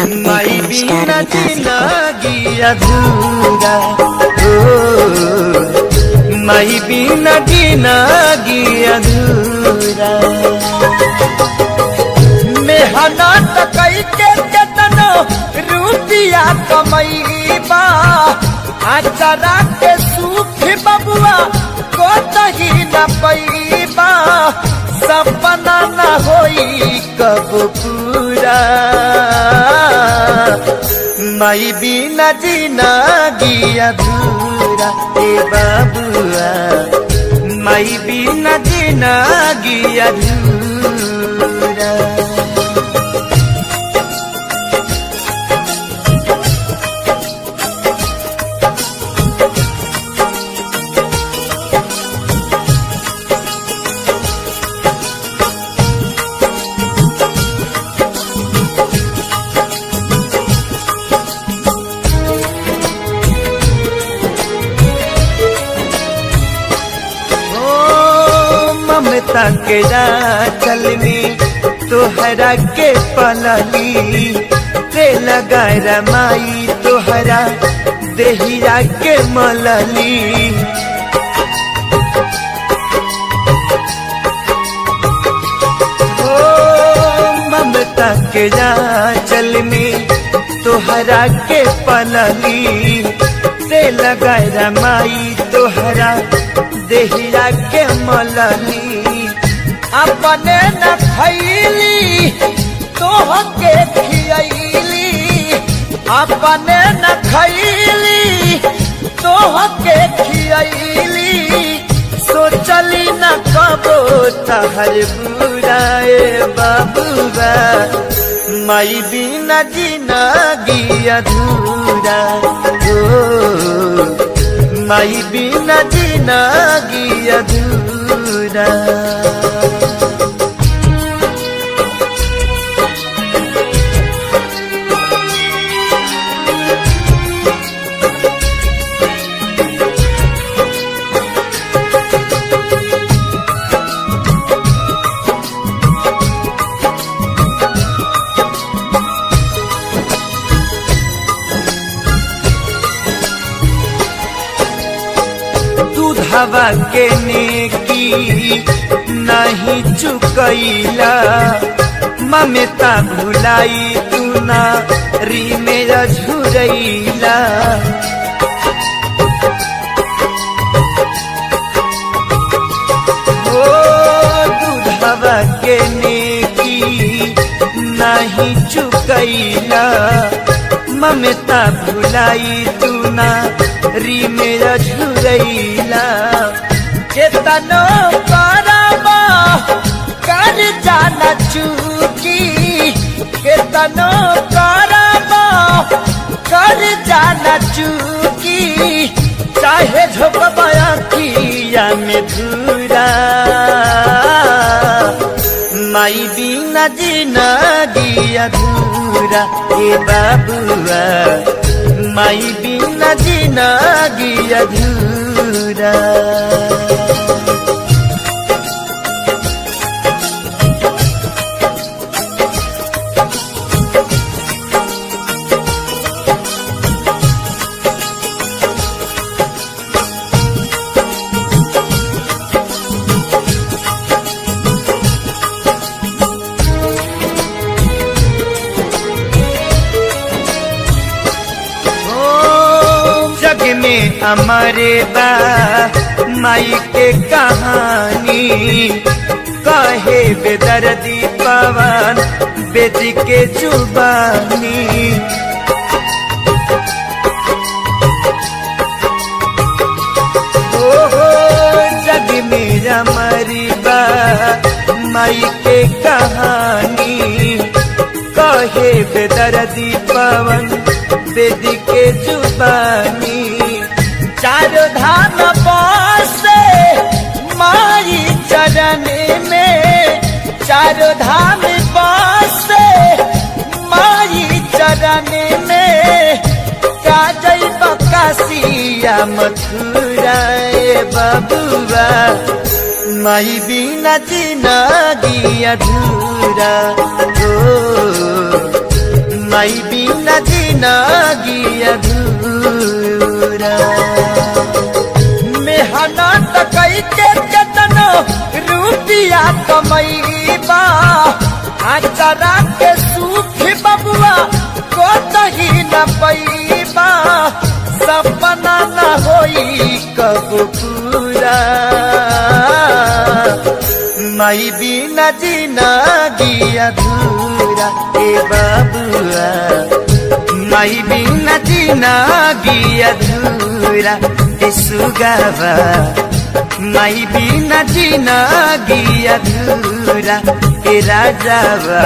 माई बिना जिंदगी अधूरा हो, माई बिना जिंदगी अधूरा। मेहनत कई के केतनो रुपया कमईबा, आचरा के सुख बबुआ को तही न पैबा, सपना न होई कब पूरा। माई बिना जिंदगी अधूरा ए बाबुआ, माई बिना जिंदगी अधूरा। ममता के राचल में तोहरा के पलली, ते लगा रमाई तोहरा देहिया के मलली। ओ ममता के राचल में तोहरा के पलली, ते लगा रमाई तोहरा देहिया के मलली। अपने न खैली तोह के खियली, अपने न खैली तोह के खियली। सोचली न कबो तहर बुराए बाबुआ, माई बिना जिंदगी अधूरा हो, माई बिना जिंदगी अधूरा। हवा के नेकी नहीं चुकैला, ममता भुलाई तू ना री मेरा झुरैला। ओ दूधवा के नेकी नहीं चुकैला, ममता भुलाई तू ना री मेरा झुरैला। केतनो करबा कर जाना चूकी, केतनो करबा कर जाना चूकी। चाहे झोंकबा अखिया में धूरा, माई बिना जिंदगी अधूरा ए बाबुआ, माई बिना जिंदगी अधूरा। में हमारे बा माई के कहानी, कहे बेदर्दी पवन बेद के जुबानी। ओहो जग में हमारी बा माई के कहानी, कहे बेदर्दी पवन बेद के जुबानी। चारों धाम बसे माई चरण में, चारों धाम बसे माई चरण में। काजल बकासिया मथुरा बबुआ, माई बिना जिंदगी अधूरा हो, माई बिना जिंदगी अधूरा। मेहनत कई के केतनो रुपया कमईबा, आचरा के सुख बबुआ को तही न पैबा, सपना न होई कब पूरा। माई बिना जिंदगी अधूरा ए बबुआ, माई बिना जिंदगी अधूरा ए सुगावा, माई बिना जिंदगी अधूरा ए राजावा।